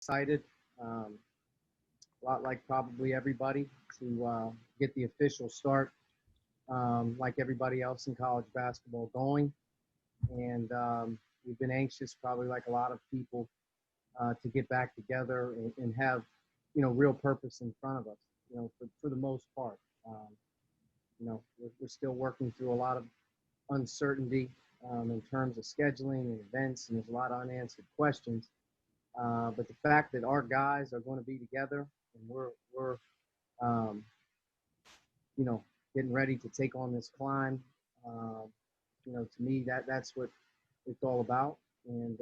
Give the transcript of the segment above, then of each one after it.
excited, a lot like probably everybody, to get the official start, like everybody else in college basketball going. And we've been anxious, probably like a lot of people, to get back together and have, real purpose in front of us, for the most part. We're still working through a lot of uncertainty in terms of scheduling and events, and there's a lot of unanswered questions. But the fact that our guys are going to be together and we're um, getting ready to take on this climb, to me that's what it's all about. And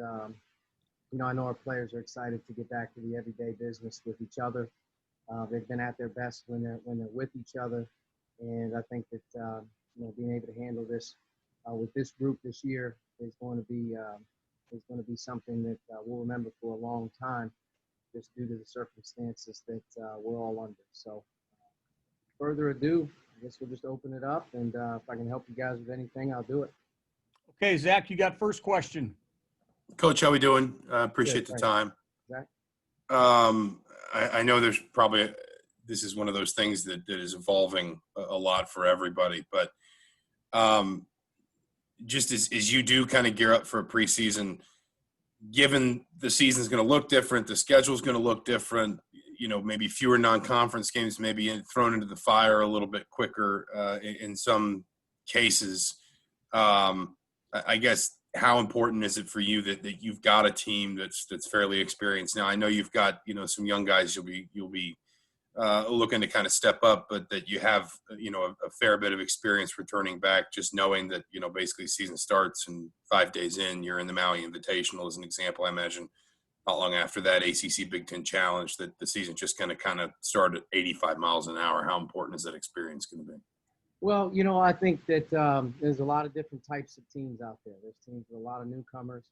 I know our players are excited to get back to the everyday business with each other. They've been at their best when they're with each other, and I think that being able to handle this with this group this year is going to be something that we'll remember for a long time, just due to the circumstances that we're all under. So, further ado, I guess we'll just open it up, and if I can help you guys with anything, I'll do it. Okay, Zach, you got first question. Coach, how we doing? Appreciate the time. Zach? I know there's probably this is one of those things that is evolving a lot for everybody, but just as you do kind of gear up for a preseason, given the season's going to look different, the schedule's going to look different, maybe fewer non-conference games, maybe thrown into the fire a little bit quicker in some cases. I guess, how important is it for you that you've got a team that's fairly experienced? Now, I know you've got some young guys you'll be looking to kind of step up, but that you have a fair bit of experience returning back. Just knowing that basically season starts and 5 days in, you're in the Maui Invitational as an example. I imagine not long after that ACC Big Ten Challenge, that the season just kind of started at 85 miles an hour. How important is that experience going to be? Well, I think that there's a lot of different types of teams out there. There's teams with a lot of newcomers.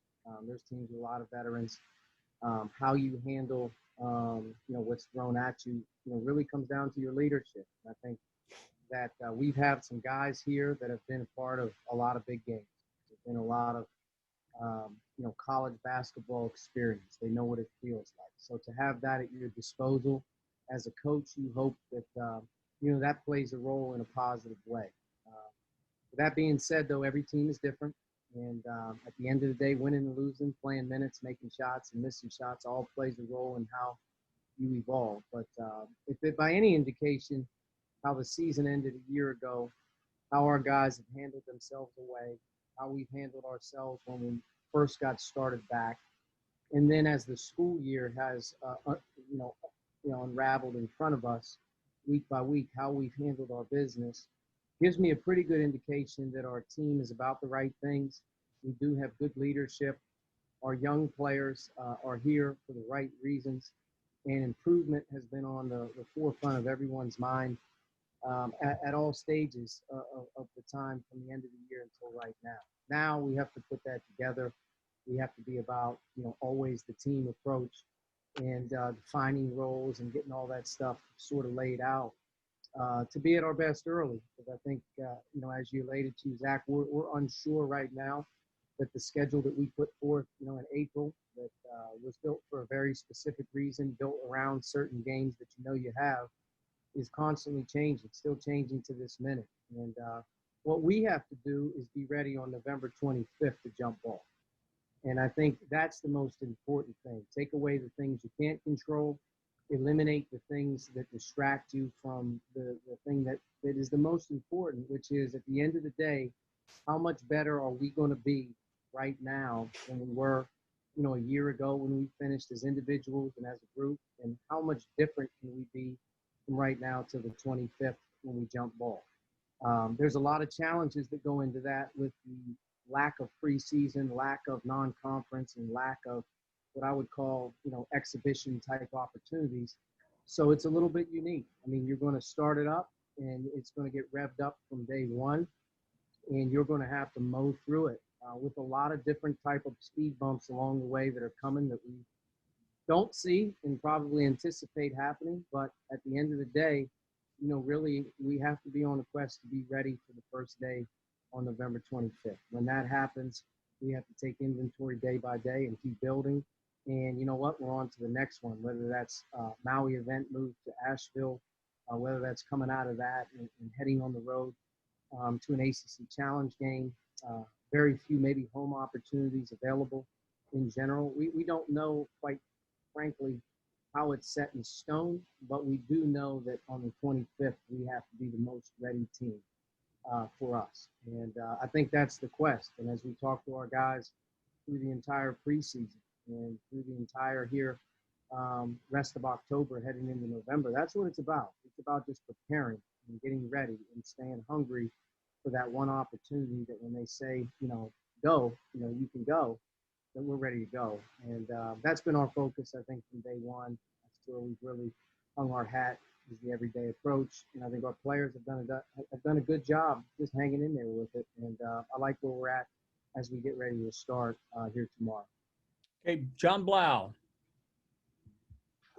There's teams with a lot of veterans. How you handle, what's thrown at you, really comes down to your leadership. I think that we've had some guys here that have been a part of a lot of big games. There's been a lot of, college basketball experience. They know what it feels like. So to have that at your disposal as a coach, you hope that, that plays a role in a positive way. With that being said, though, every team is different. And at the end of the day, winning and losing, playing minutes, making shots and missing shots, all plays a role in how you evolve. But if it by any indication how the season ended a year ago, how our guys have handled themselves away, how we've handled ourselves when we first got started back, and then as the school year has unraveled in front of us week by week, how we've handled our business gives me a pretty good indication that our team is about the right things. We do have good leadership. Our young players are here for the right reasons, and improvement has been on the forefront of everyone's mind at all stages of the time from the end of the year until right now. Now we have to put that together. We have to be about, always the team approach and defining roles and getting all that stuff sort of laid out to be at our best early. Because I think, as you related to, Zach, we're unsure right now that the schedule that we put forth, in April, that was built for a very specific reason, built around certain games that you have, is constantly changing, still changing to this minute. And what we have to do is be ready on November 25th to jump ball. And I think that's the most important thing. Take away the things you can't control, eliminate the things that distract you from the thing that is the most important, which is, at the end of the day, how much better are we going to be right now than we were, a year ago when we finished as individuals and as a group, and how much different can we be from right now to the 25th when we jump ball. There's a lot of challenges that go into that, with the lack of preseason, lack of non-conference, and lack of what I would call, exhibition type opportunities. So it's a little bit unique. I mean, you're going to start it up and it's going to get revved up from day one, and you're going to have to mow through it with a lot of different type of speed bumps along the way that are coming that we don't see and probably anticipate happening. But at the end of the day, really we have to be on a quest to be ready for the first day on November 25th. When that happens, we have to take inventory day by day and keep building And you know what? We're on to the next one, whether that's Maui event move to Asheville, whether that's coming out of that and heading on the road to an ACC Challenge game. Uh, Very few maybe home opportunities available in general. We don't know, quite frankly, how it's set in stone, but we do know that on the 25th, we have to be the most ready team for us. And I think that's the quest. And as we talk to our guys through the entire preseason and through the entire here rest of October heading into November, that's what it's about. It's about just preparing and getting ready and staying hungry for that one opportunity that when they say, go, you can go, that we're ready to go. And that's been our focus, I think, from day one. That's where we've really hung our hat, is the everyday approach. And I think our players have done a good job just hanging in there with it. And I like where we're at as we get ready to start here tomorrow. Okay, John Blau.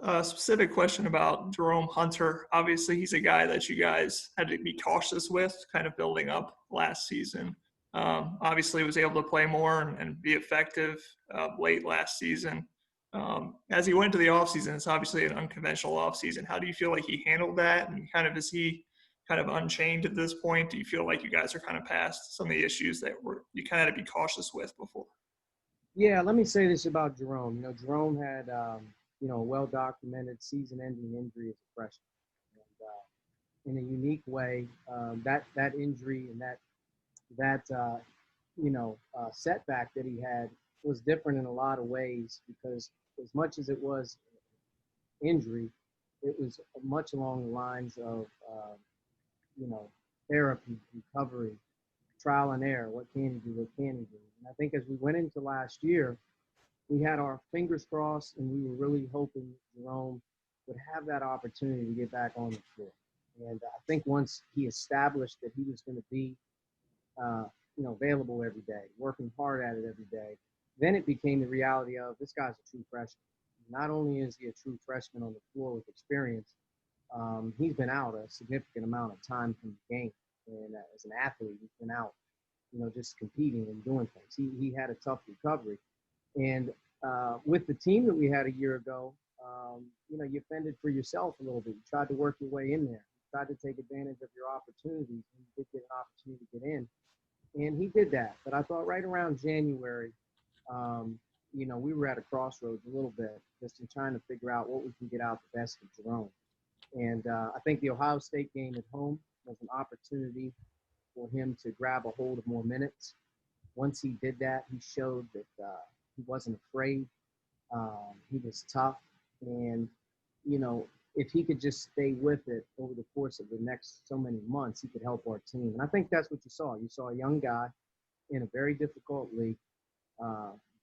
A specific question about Jerome Hunter. Obviously, he's a guy that you guys had to be cautious with, kind of building up last season. Obviously, was able to play more and be effective late last season. As he went to the offseason, it's obviously an unconventional offseason. How do you feel like he handled that? And kind of is he kind of unchained at this point? Do you feel like you guys are kind of past some of the issues that you kind of had to be cautious with before? Yeah, let me say this about Jerome. Jerome had, a well-documented season-ending injury as a freshman. And in a unique way, that injury and that setback that he had was different in a lot of ways, because as much as it was injury, it was much along the lines of, therapy, recovery, trial and error. What can he do? What can he do? And I think as we went into last year, we had our fingers crossed, and we were really hoping Jerome would have that opportunity to get back on the floor. And I think once he established that he was going to be, available every day, working hard at it every day, then it became the reality of, this guy's a true freshman. Not only is he a true freshman on the floor with experience, he's been out a significant amount of time from the game. And as an athlete, he's been out, just competing and doing things. He had a tough recovery. And with the team that we had a year ago, you fended for yourself a little bit. You tried to work your way in there. You tried to take advantage of your opportunities. And you did get an opportunity to get in. And he did that. But I thought right around January, we were at a crossroads a little bit, just in trying to figure out what we can get out the best of Jerome. And I think the Ohio State game at home was an opportunity for him to grab a hold of more minutes. Once he did that, he showed that he wasn't afraid. He was tough. And, if he could just stay with it over the course of the next so many months, he could help our team. And I think that's what you saw. You saw a young guy in a very difficult league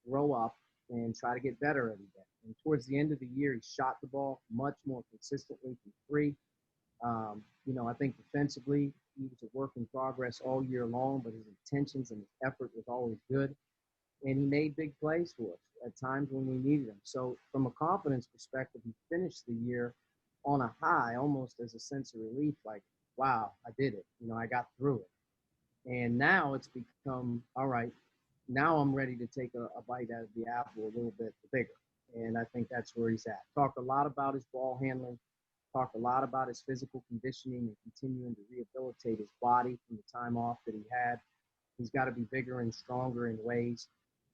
grow up and try to get better every day. And towards the end of the year, he shot the ball much more consistently from three. I think defensively, he was a work in progress all year long, but his intentions and his effort was always good. And he made big plays for us at times when we needed him. So from a confidence perspective, he finished the year on a high, almost as a sense of relief, like, wow, I did it. I got through it. And now it's become, all right, now I'm ready to take a bite out of the apple a little bit bigger. And I think that's where he's at. Talked a lot about his ball handling, talked a lot about his physical conditioning and continuing to rehabilitate his body from the time off that he had. He's got to be bigger and stronger in ways.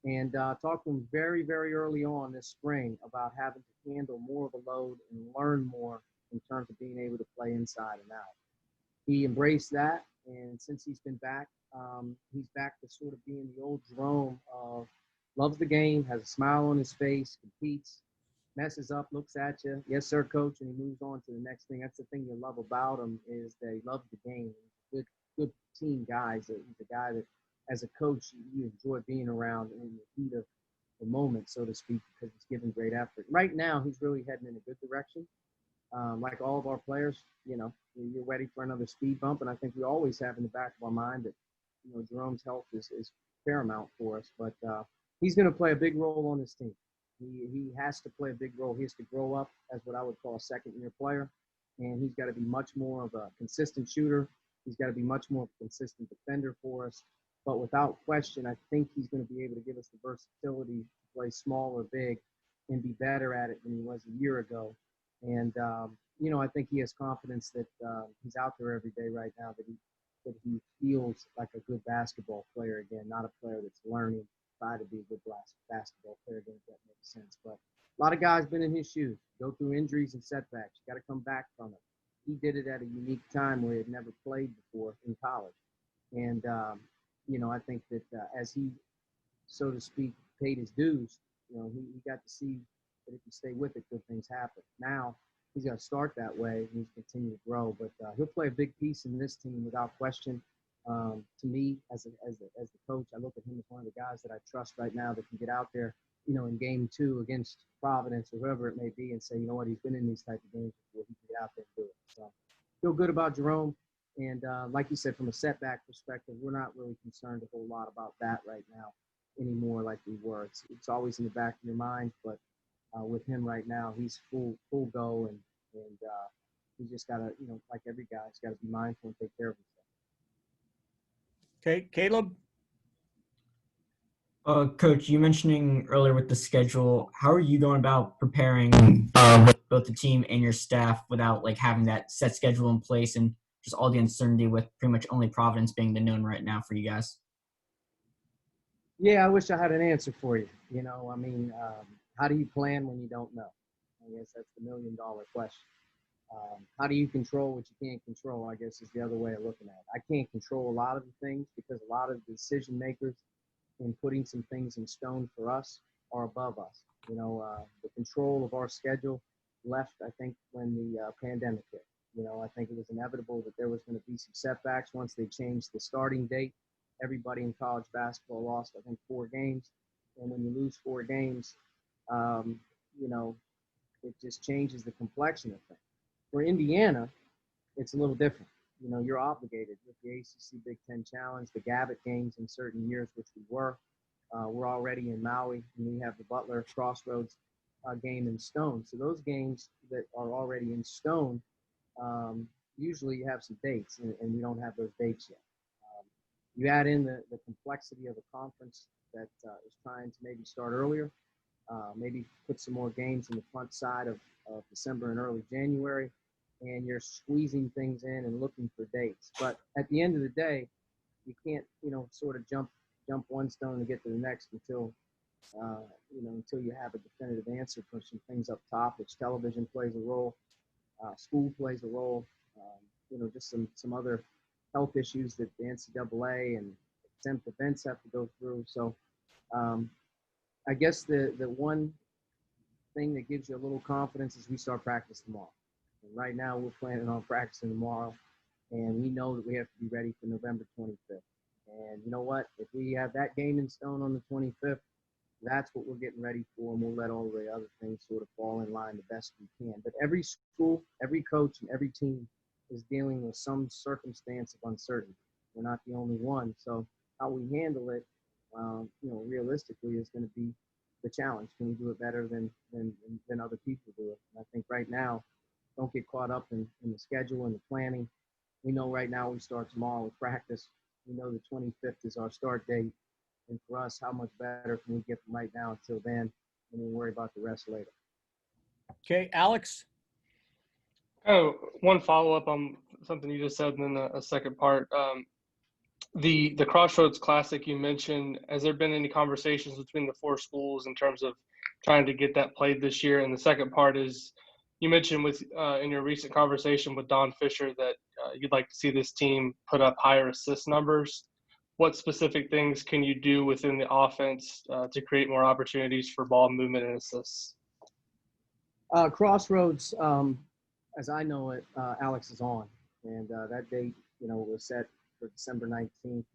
And talked to him very, very early on this spring about having to handle more of a load and learn more in terms of being able to play inside and out. He embraced that, and since he's been back, he's back to sort of being the old Jerome of loves the game, has a smile on his face, competes, messes up, looks at you, yes, sir, coach, and he moves on to the next thing. That's the thing you love about him, is that he loves the game. He's a good team guy. He's a guy that, as a coach, you enjoy being around in the heat of the moment, so to speak, because he's giving great effort. Right now, he's really heading in a good direction. Like all of our players, you're ready for another speed bump, and I think we always have in the back of our mind that, Jerome's health is paramount for us. But he's going to play a big role on this team. He has to play a big role. He has to grow up as what I would call a second-year player, and he's got to be much more of a consistent shooter. He's got to be much more of a consistent defender for us. But without question, I think he's going to be able to give us the versatility to play small or big and be better at it than he was a year ago. And, I think he has confidence that he's out there every day right now, that he feels like a good basketball player again, not a player that's learning, try to be a good basketball player again, if that makes sense. But a lot of guys been in his shoes, go through injuries and setbacks. You got to come back from it. He did it at a unique time where he had never played before in college. And, I think that as he, so to speak, paid his dues, he got to see that if you stay with it, good things happen. Now, he's got to start that way and he's continue to grow. But he'll play a big piece in this team without question. To me, as the coach, I look at him as one of the guys that I trust right now that can get out there, in game 2 against Providence or whoever it may be and say, you know what, he's been in these type of games before, he can get out there and do it. So feel good about Jerome. And like you said, from a setback perspective, we're not really concerned a whole lot about that right now anymore like we were. It's always in the back of your mind, but with him right now, he's full go, and he's just got to, like every guy, he's got to be mindful and take care of himself. Okay, Caleb. Coach, you mentioning earlier with the schedule, how are you going about preparing with both the team and your staff without having that set schedule in place and just all the uncertainty with pretty much only Providence being the known right now for you guys? Yeah, I wish I had an answer for you. How do you plan when you don't know? I guess that's the $1 million question. How do you control what you can't control, I guess, is the other way of looking at it. I can't control a lot of the things because a lot of the decision makers in putting some things in stone for us are above us. The control of our schedule left, I think, when the pandemic hit. I think it was inevitable that there was going to be some setbacks once they changed the starting date. Everybody in college basketball lost, I think, 4 games. And when you lose 4 games, it just changes the complexion of things. For Indiana, it's a little different. You're obligated with the ACC Big Ten Challenge, the Gavitt games in certain years, which we were. We're already in Maui, and we have the Butler Crossroads game in stone. So those games that are already in stone, usually you have some dates, and we don't have those dates yet. You add in the complexity of a conference that is trying to maybe start earlier, maybe put some more games in the front side of December and early January, and you're squeezing things in and looking for dates. But at the end of the day, you can't, sort of jump one stone to get to the next until you have a definitive answer for some things up top, which television plays a role, school plays a role, just some other health issues that the NCAA and exempt events have to go through. So I guess the one thing that gives you a little confidence is we start practice tomorrow. And right now we're planning on practicing tomorrow, and we know that we have to be ready for November 25th. And you know what? If we have that game in stone on the 25th, that's what we're getting ready for, and we'll let all the other things sort of fall in line the best we can. But every school, every coach, and every team is dealing with some circumstance of uncertainty. We're not the only one. So how we handle it, realistically is going to be the challenge. Can we do it better than other people do it? And I think right now, don't get caught up in the schedule and the planning. We know right now we start tomorrow with practice. We know the 25th is our start date. And for us, how much better can we get from right now until then, and then worry about the rest later. Okay, Alex. Oh, one follow-up on something you just said, and then a second part. The Crossroads Classic you mentioned, has there been any conversations between the 4 schools in terms of trying to get that played this year? And the second part is, you mentioned in your recent conversation with Don Fisher that you'd like to see this team put up higher assist numbers. What specific things can you do within the offense to create more opportunities for ball movement and assists? Crossroads, as I know it, Alex is on, and that date, was set for December 19th,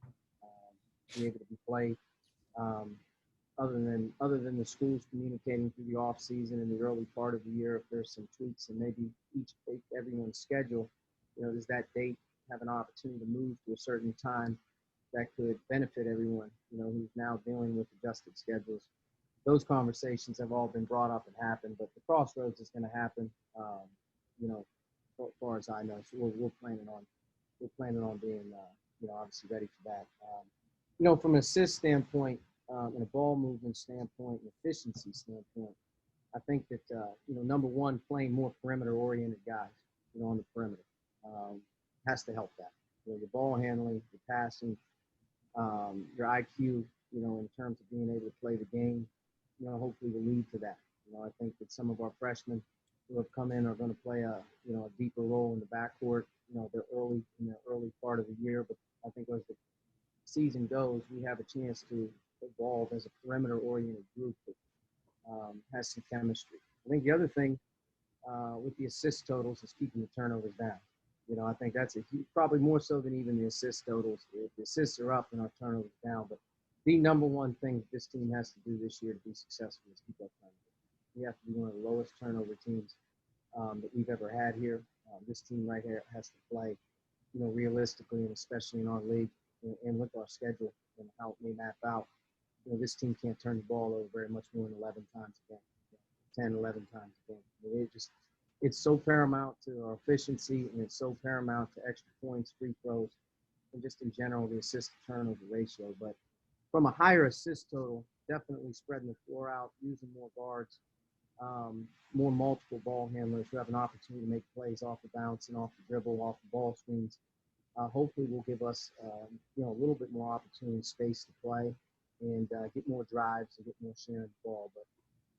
to be able to be played. Other than the schools communicating through the off season and the early part of the year, if there's some tweaks and maybe everyone's schedule, does that date have an opportunity to move to a certain time that could benefit everyone, who's now dealing with adjusted schedules. Those conversations have all been brought up and happened, but the Crossroads is going to happen, as far as I know. So we're planning on being, obviously ready for that. From an assist standpoint, and a ball movement standpoint and efficiency standpoint, I think that, number one, playing more perimeter-oriented guys, on the perimeter has to help that. Your ball handling, your passing, your IQ, in terms of being able to play the game, hopefully will lead to that. I think that some of our freshmen who have come in are going to play a deeper role in the backcourt. They're in the early part of the year, but I think as the season goes, we have a chance to evolve as a perimeter-oriented group that has some chemistry. I think the other thing with the assist totals is keeping the turnovers down. I think that's probably more so than even the assist totals. If the assists are up and our turnovers down, but the number one thing this team has to do this year to be successful is keep that turnover. We have to be one of the lowest turnover teams that we've ever had here. This team right here has to play, realistically, and especially in our league and with our schedule and how it may map out. This team can't turn the ball over very much more than 11 times a game, 10, 11 times a game. It's so paramount to our efficiency, and it's so paramount to extra points, free throws, and just in general, the assist to turnover ratio. But from a higher assist total, definitely spreading the floor out, using more guards, more multiple ball handlers who have an opportunity to make plays off the bounce and off the dribble, off the ball screens. Hopefully will give us, a little bit more opportunity and space to play and get more drives and get more sharing the ball. But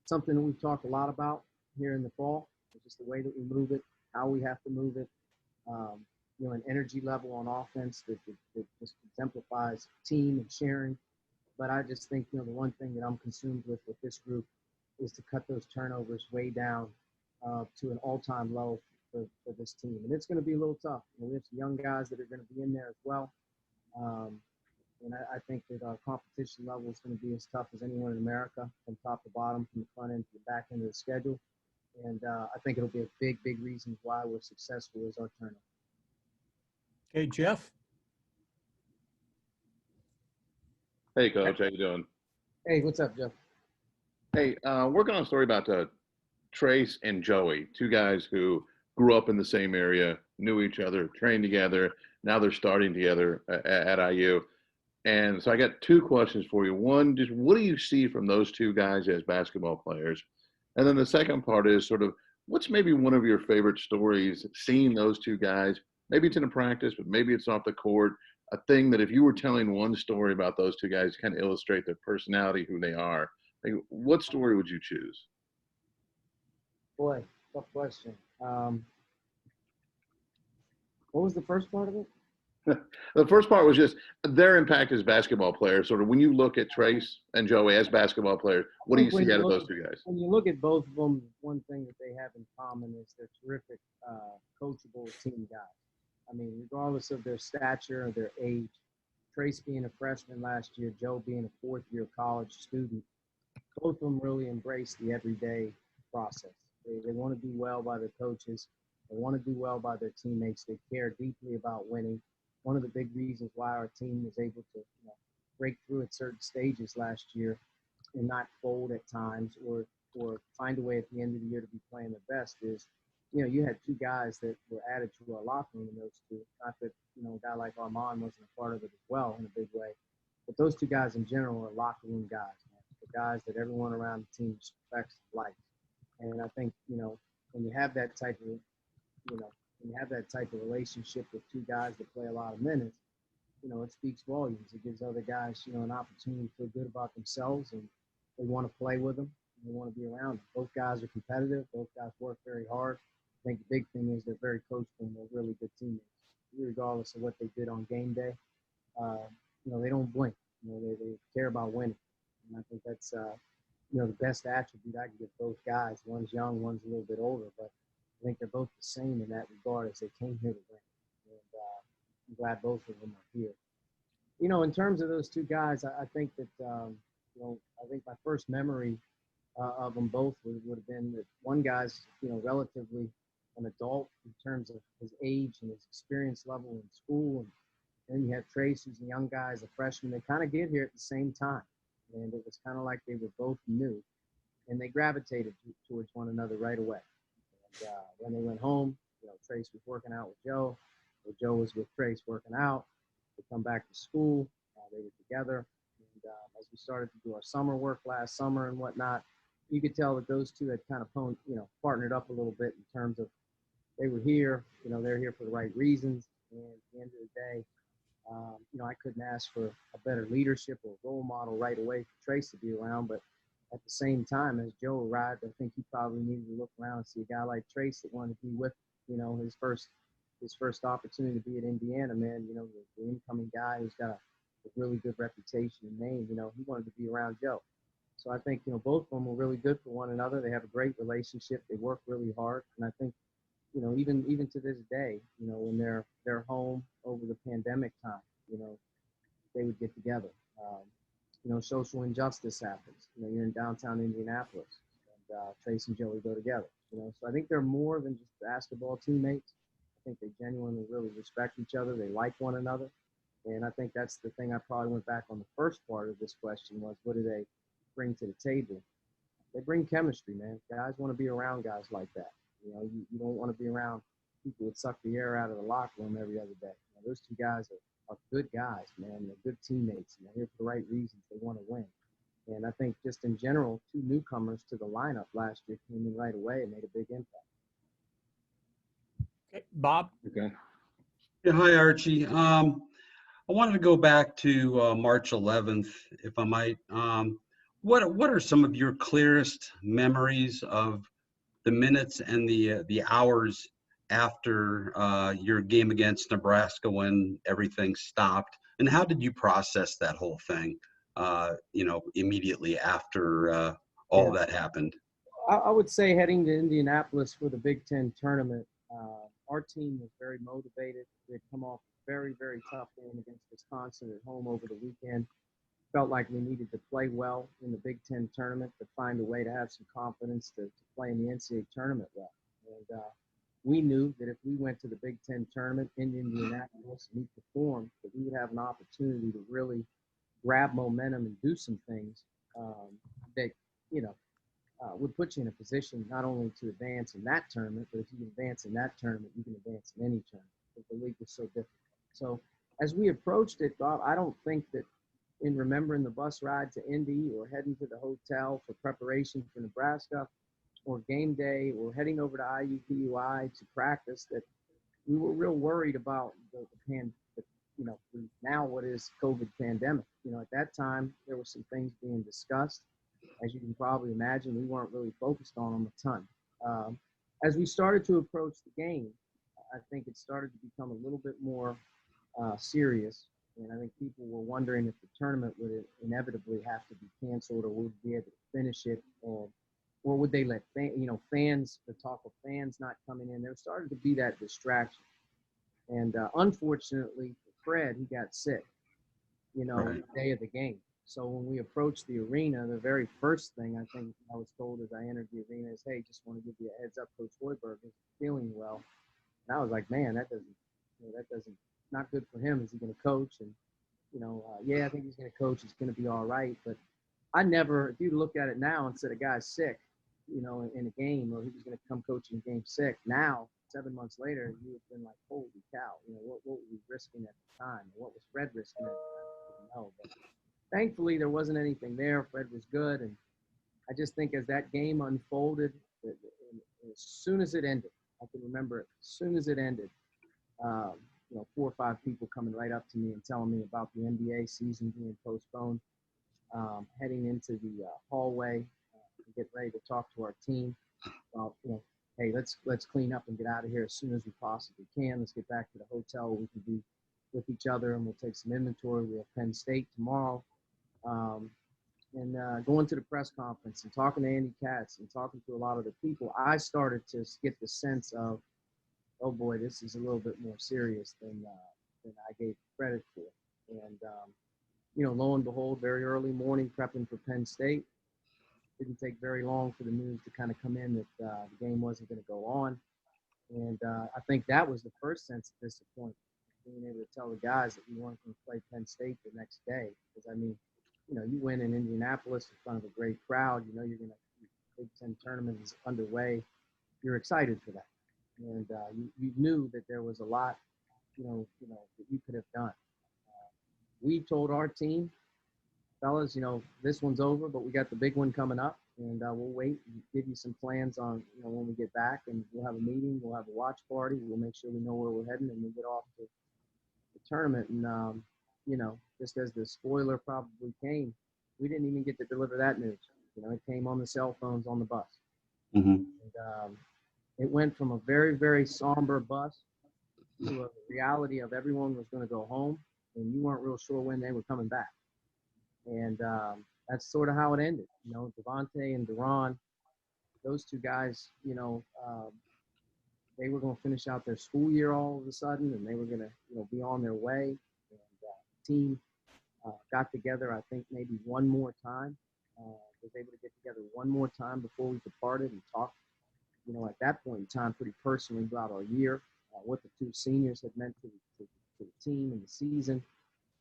something that we've talked a lot about here in the fall is just the way that we move it, how we have to move it, an energy level on offense that just exemplifies team and sharing. But I just think, the one thing that I'm consumed with this group is to cut those turnovers way down to an all-time low for this team. And it's going to be a little tough. We have some young guys that are going to be in there as well. And I think that our competition level is going to be as tough as anyone in America, from top to bottom, from the front end to the back end of the schedule. And I think it'll be a big, big reason why we're successful is our turnover. Okay, Jeff. Hey, Coach. How you doing? Hey, what's up, Jeff? Hey, working on a story about Trace and Joey, two guys who grew up in the same area, knew each other, trained together. Now they're starting together at IU. And so I got two questions for you. One, just what do you see from those two guys as basketball players? And then the second part is sort of what's maybe one of your favorite stories, seeing those two guys? Maybe it's in a practice, but maybe it's off the court. A thing that if you were telling one story about those two guys, kind of illustrate their personality, who they are. Like, what story would you choose? Boy, tough question. What was the first part of it? The first part was just their impact as basketball players. Sort of when you look at Trace and Joey as basketball players, what do you see out of those two guys? When you look at both of them, one thing that they have in common is they're terrific, coachable team guys. I mean, regardless of their stature or their age, Trace being a freshman last year, Joe being a fourth-year college student, both of them really embrace the everyday process. They want to do well by their coaches. They want to do well by their teammates. They care deeply about winning. One of the big reasons why our team was able to break through at certain stages last year and not fold at times or find a way at the end of the year to be playing their best is, you had two guys that were added to our locker room in those two. Not that, a guy like Armand wasn't a part of it as well in a big way. But those two guys in general are locker room guys, man. The guys that everyone around the team respects and likes. And I think, when you have that type of, relationship with two guys that play a lot of minutes, it speaks volumes. It gives other guys, an opportunity to feel good about themselves, and they want to play with them. And they want to be around them. Both guys are competitive. Both guys work very hard. I think the big thing is they're very coachable and they're really good teammates. Regardless of what they did on game day, they don't blink. They care about winning. And I think that's, the best attribute I can give both guys. One's young, one's a little bit older, but I think they're both the same in that regard as they came here to win. And I'm glad both of them are here. In terms of those two guys, I think that, I think my first memory of them both would have been that one guy's, relatively an adult in terms of his age and his experience level in school. And then you have Trace, who's a young guy, as a freshman. They kind of get here at the same time. And it was kind of like they were both new. And they gravitated towards one another right away. And when they went home, Trace was working out with Joe. Or Joe was with Trace working out. They come back to school. They were together. And as we started to do our summer work last summer and whatnot, you could tell that those two had kind of partnered up a little bit in terms of they were here, they're here for the right reasons. And at the end of the day, I couldn't ask for a better leadership or role model right away for Trace to be around. But at the same time, as Joe arrived, I think he probably needed to look around and see a guy like Trace that wanted to be with, his first opportunity to be at Indiana, man. The incoming guy who's got a really good reputation and name. He wanted to be around Joe. So I think, both of them were really good for one another. They have a great relationship. They work really hard. And I think, even to this day, when they're home over the pandemic time, they would get together. Social injustice happens. You're in downtown Indianapolis, and Trace and Joey go together. So I think they're more than just basketball teammates. I think they genuinely really respect each other. They like one another. And I think that's the thing I probably went back on the first part of this question was, what do they bring to the table? They bring chemistry, man. Guys want to be around guys like that. You don't want to be around people that suck the air out of the locker room every other day. Those two guys are good guys, man. They're good teammates, and they're here for the right reasons. They want to win. And I think just in general, two newcomers to the lineup last year came in right away and made a big impact. Okay, Bob? Okay. Yeah, hi, Archie. I wanted to go back to March 11th, if I might. What are some of your clearest memories of the minutes and the hours after your game against Nebraska when everything stopped? And how did you process that whole thing, immediately after all that happened? I would say heading to Indianapolis for the Big Ten tournament, our team was very motivated. We had come off a very, very tough game against Wisconsin at home over the weekend. Felt like we needed to play well in the Big Ten tournament to find a way to have some confidence to play in the NCAA tournament well. And we knew that if we went to the Big Ten tournament in Indianapolis and we performed, that we would have an opportunity to really grab momentum and do some things that, would put you in a position not only to advance in that tournament, but if you can advance in that tournament, you can advance in any tournament. But the league was so difficult. So as we approached it, Bob, I don't think that in remembering the bus ride to Indy or heading to the hotel for preparation for Nebraska or game day or heading over to IUPUI to practice, that we were real worried about now what is COVID pandemic. At that time, there were some things being discussed. As you can probably imagine, we weren't really focused on them a ton. As we started to approach the game, I think it started to become a little bit more serious. And I think people were wondering if the tournament would inevitably have to be canceled, or would we be able to finish it, or would they let fans, the talk of fans not coming in. There started to be that distraction. And unfortunately for Fred, he got sick, Right. the day of the game. So when we approached the arena, the very first thing I think I was told as I entered the arena is, "Hey, just want to give you a heads up, Coach Hoiberg is feeling well." And I was like, "Man, that doesn't not good for him. Is he going to coach?" And yeah, I think he's going to coach. He's going to be all right. But I never, if you look at it now and said a guy's sick, in a game, or he was going to come coach in a game sick. Now, 7 months later, you have been like, holy cow, what were we risking at the time? What was Fred risking at the time? I didn't know. But thankfully, there wasn't anything there. Fred was good. And I just think as that game unfolded, as soon as it ended, I can remember it, as soon as it ended, 4 or 5 people coming right up to me and telling me about the NBA season being postponed, heading into the hallway to get ready to talk to our team about, hey, let's clean up and get out of here as soon as we possibly can. Let's get back to the hotel where we can be with each other, and we'll take some inventory. We have Penn State tomorrow. And going to the press conference and talking to Andy Katz and talking to a lot of the people, I started to get the sense of, oh boy, this is a little bit more serious than I gave credit for. And, lo and behold, very early morning prepping for Penn State. Didn't take very long for the news to kind of come in that the game wasn't going to go on. And I think that was the first sense of disappointment, being able to tell the guys that we weren't going to play Penn State the next day. Because, you win in Indianapolis in front of a great crowd. You're going to – Big Ten tournament is underway. You're excited for that. And you knew that there was a lot, that you could have done. We told our team, fellas, this one's over, but we got the big one coming up. and we'll wait and give you some plans on, when we get back, and we'll have a meeting, we'll have a watch party, we'll make sure we know where we're heading, and we get off to the tournament. And, just as the spoiler probably came, we didn't even get to deliver that news. It came on the cell phones on the bus. Mm-hmm. And it went from a very, very somber bus to a reality of everyone was going to go home, and you weren't real sure when they were coming back. And that's sort of how it ended. Devontae and Deron, those two guys, they were going to finish out their school year all of a sudden, and they were going to, be on their way. And the team got together, I think, maybe one more time. Was able to get together one more time before we departed and talk, at that point in time, pretty personally about our year, what the two seniors had meant to the team and the season,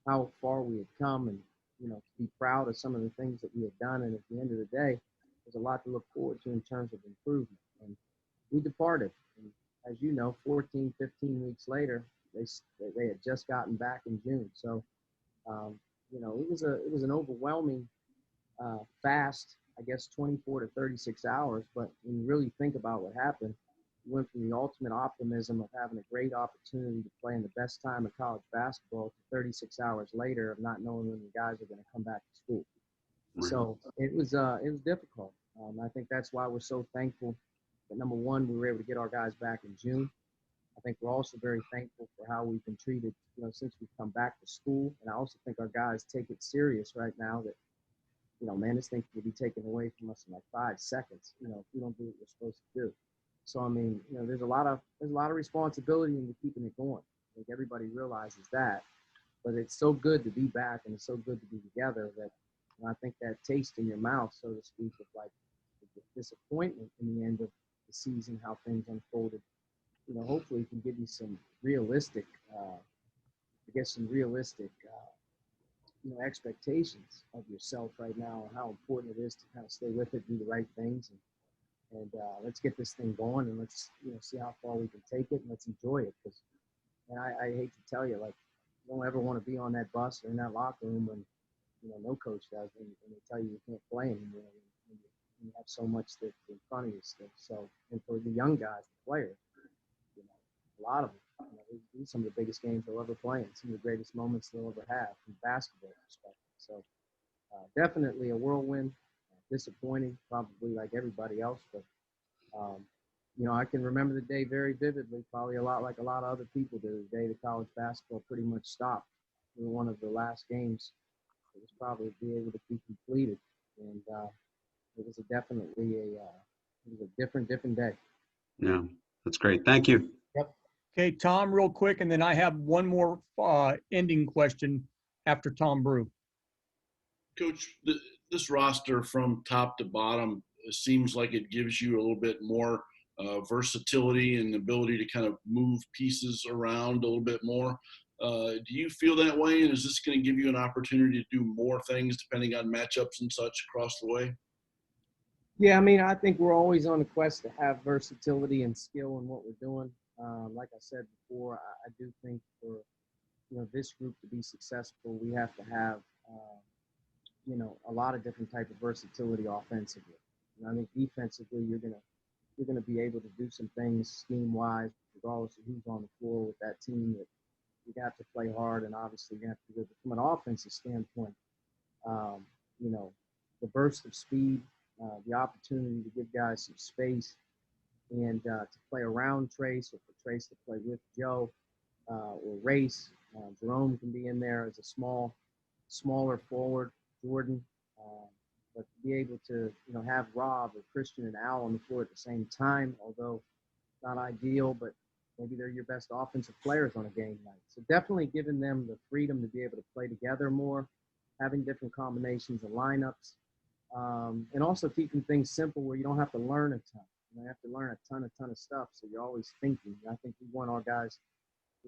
how far we had come, and, to be proud of some of the things that we had done. And at the end of the day, there's a lot to look forward to in terms of improvement. And we departed. And as you know, 14, 15 weeks later, they had just gotten back in June. So, it was an overwhelming, fast, I guess, 24 to 36 hours. But when you really think about what happened, we went from the ultimate optimism of having a great opportunity to play in the best time of college basketball to 36 hours later of not knowing when the guys are going to come back to school. Right. So it was difficult. I think that's why we're so thankful that, number one, we were able to get our guys back in June. I think we're also very thankful for how we've been treated, since we've come back to school. And I also think our guys take it serious right now that, this thing could be taken away from us in like 5 seconds, if we don't do what we're supposed to do. So, I mean, there's a lot of responsibility into keeping it going. I think everybody realizes that, but it's so good to be back, and it's so good to be together that, I think that taste in your mouth, so to speak, of like the disappointment in the end of the season, how things unfolded, hopefully can give you some realistic, expectations of yourself right now, and how important it is to kind of stay with it, do the right things, and let's get this thing going, and let's see how far we can take it, and let's enjoy it. Because, and I hate to tell you, like, you don't ever want to be on that bus or in that locker room when no coach does, and they tell you can't play anymore, and you have so much that's in front of you still. So, and for the young guys, the players, a lot of them, these are some of the biggest games they'll ever play, and some of the greatest moments they'll ever have from a basketball perspective. So definitely a whirlwind, disappointing, probably like everybody else. But, I can remember the day very vividly, probably a lot like a lot of other people do, the day the college basketball pretty much stopped. We were one of the last games that was probably be able to be completed. And it was definitely a different day. Yeah, that's great. Thank you. Yep. Okay, Tom, real quick, and then I have one more ending question after Tom Brew. Coach, this roster from top to bottom seems like it gives you a little bit more versatility and ability to kind of move pieces around a little bit more. Do you feel that way? And is this going to give you an opportunity to do more things depending on matchups and such across the way? Yeah, I mean, I think we're always on a quest to have versatility and skill in what we're doing. Like I said before, I do think for this group to be successful, we have to have a lot of different type of versatility offensively. And I think defensively, you're gonna be able to do some things scheme wise, regardless of who's on the floor with that team. That you have to play hard, and obviously you have to do it from an offensive standpoint. The burst of speed, the opportunity to give guys some space, and to play around Trace, or for Trace to play with Joe or Race. Jerome can be in there as a smaller forward, Jordan. But to be able to, have Rob or Christian and Al on the floor at the same time, although not ideal, but maybe they're your best offensive players on a game night. So definitely giving them the freedom to be able to play together more, having different combinations of lineups, and also keeping things simple where you don't have to learn a ton. You have to learn a ton of stuff, so you're always thinking. I think we want our guys,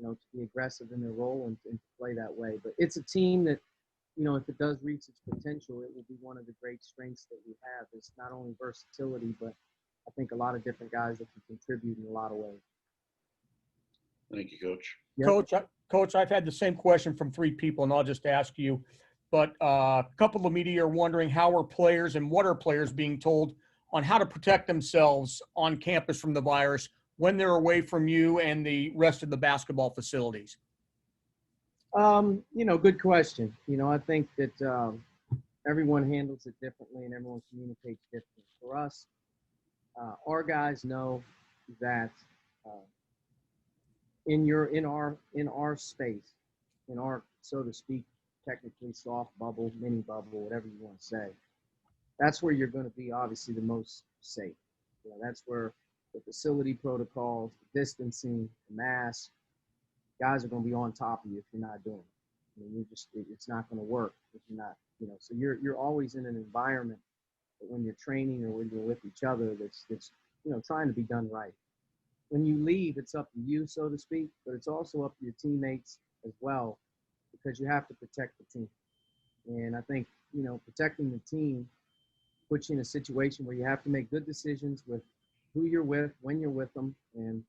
to be aggressive in their role and to play that way. But it's a team that, if it does reach its potential, it will be one of the great strengths that we have. It's not only versatility, but I think a lot of different guys that can contribute in a lot of ways. Thank you, Coach. Yep. Coach, I've had the same question from 3 people, and I'll just ask you. but a couple of media are wondering how are players and what are players being told on how to protect themselves on campus from the virus when they're away from you and the rest of the basketball facilities? Good question. I think that everyone handles it differently and everyone communicates differently. For us, our guys know that in our space, in our, so to speak, technically soft bubble, mini bubble, whatever you want to say, that's where you're going to be obviously the most safe. That's where the facility protocols, the distancing, the mask, guys are going to be on top of you if you're not doing it. I mean, it's not going to work if you're not, so you're always in an environment that when you're training or when you're with each other, that's trying to be done right. When you leave, it's up to you, so to speak, but it's also up to your teammates as well, because you have to protect the team. And I think, protecting the team puts you in a situation where you have to make good decisions with who you're with, when you're with them. And,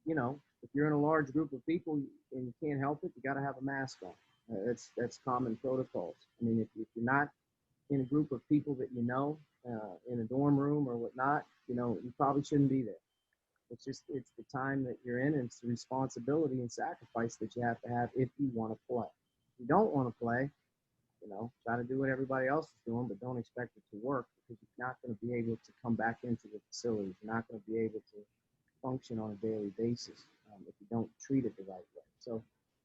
if you're in a large group of people and you can't help it, you got to have a mask on. That's common protocols. I mean, if you're not in a group of people that in a dorm room or whatnot, you probably shouldn't be there. It's the time that you're in, and it's the responsibility and sacrifice that you have to have if you want to play. If you don't want to play, try to do what everybody else is doing, but don't expect it to work, because you're not going to be able to come back into the facilities. You're not going to be able to function on a daily basis if you don't treat it the right way. So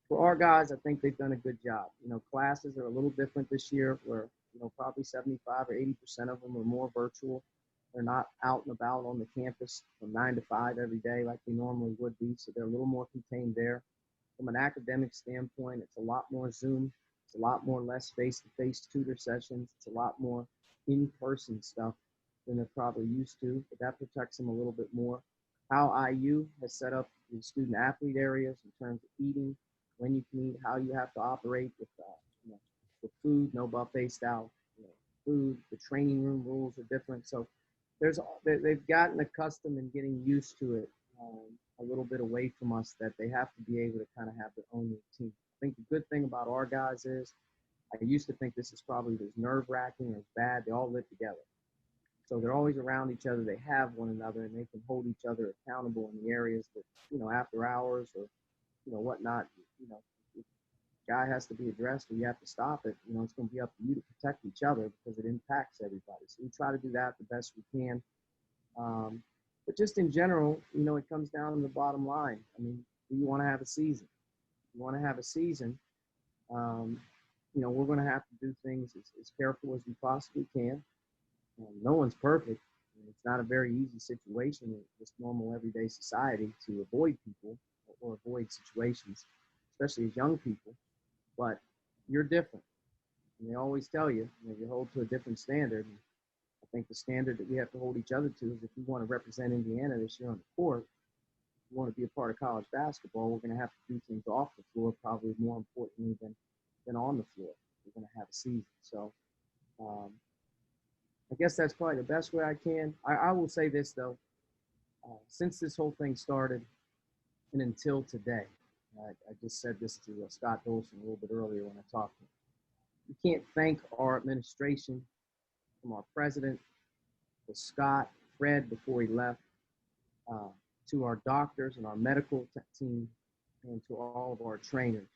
for our guys, I think they've done a good job. Classes are a little different this year, where probably 75 or 80% of them are more virtual. They're not out and about on the campus from 9 to 5 every day like they normally would be, so they're a little more contained there. From an academic standpoint, it's a lot more Zoom. It's a lot more less face-to-face tutor sessions. It's a lot more in-person stuff than they're probably used to, but that protects them a little bit more. How IU has set up the student-athlete areas in terms of eating, when you can eat, how you have to operate with food, no buffet style food. The training room rules are different. So they've gotten accustomed and getting used to it a little bit away from us, that they have to be able to kind of have their own routine. I think the good thing about our guys is, I used to think this is probably as nerve-wracking or as bad. They all live together. So they're always around each other. They have one another, and they can hold each other accountable in the areas that, after hours or, whatnot, if a guy has to be addressed or you have to stop it, it's going to be up to you to protect each other, because it impacts everybody. So we try to do that the best we can. But just in general, it comes down to the bottom line. I mean, do you want to have a season? If you want to have a season, we're going to have to do things as careful as we possibly can. No one's perfect. It's not a very easy situation in just normal everyday society to avoid people or avoid situations, especially as young people. But you're different. And they always tell you, you hold to a different standard. And I think the standard that we have to hold each other to is, if we want to represent Indiana this year on the court, if we want to be a part of college basketball, we're going to have to do things off the floor, probably more importantly than on the floor. We're going to have a season. So I guess that's probably the best way I can. I will say this, though. Since this whole thing started and until today, I just said this to Scott Dolson a little bit earlier when I talked to him. You can't thank our administration, from our president to Scott, Fred before he left, to our doctors and our medical team, and to all of our trainers,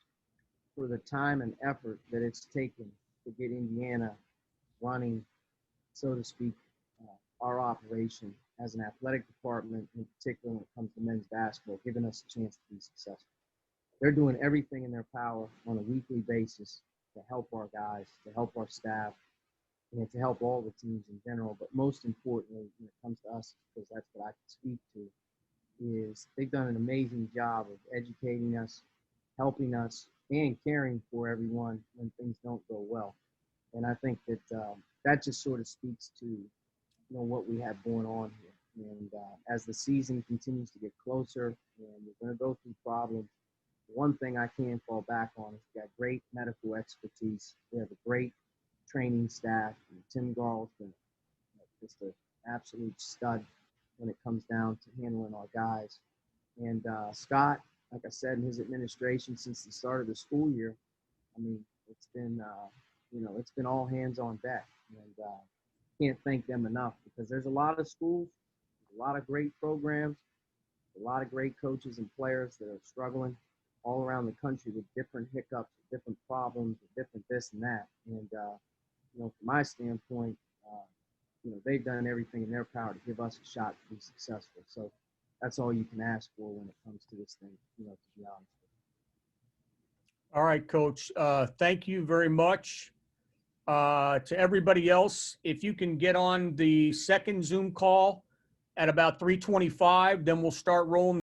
for the time and effort that it's taken to get Indiana running, so to speak, our operation as an athletic department, in particular when it comes to men's basketball, giving us a chance to be successful. They're doing everything in their power on a weekly basis to help our guys, to help our staff, and to help all the teams in general. But most importantly, when it comes to us, because that's what I can speak to, is they've done an amazing job of educating us, helping us, and caring for everyone when things don't go well. And I think that that just sort of speaks to what we have going on here. And as the season continues to get closer, and we're going to go through problems, one thing I can fall back on is we've got great medical expertise. We have a great training staff. And Tim Garl's just an absolute stud when it comes down to handling our guys. And Scott, like I said, in his administration since the start of the school year, I mean, it's been it's been all hands on deck, and can't thank them enough, because there's a lot of schools, a lot of great programs, a lot of great coaches and players that are struggling all around the country with different hiccups, different problems, different this and that. And, from my standpoint, they've done everything in their power to give us a shot to be successful. So that's all you can ask for when it comes to this thing, to be honest. All right, Coach. Thank you very much. To everybody else, if you can get on the second Zoom call at about 3:25, then we'll start rolling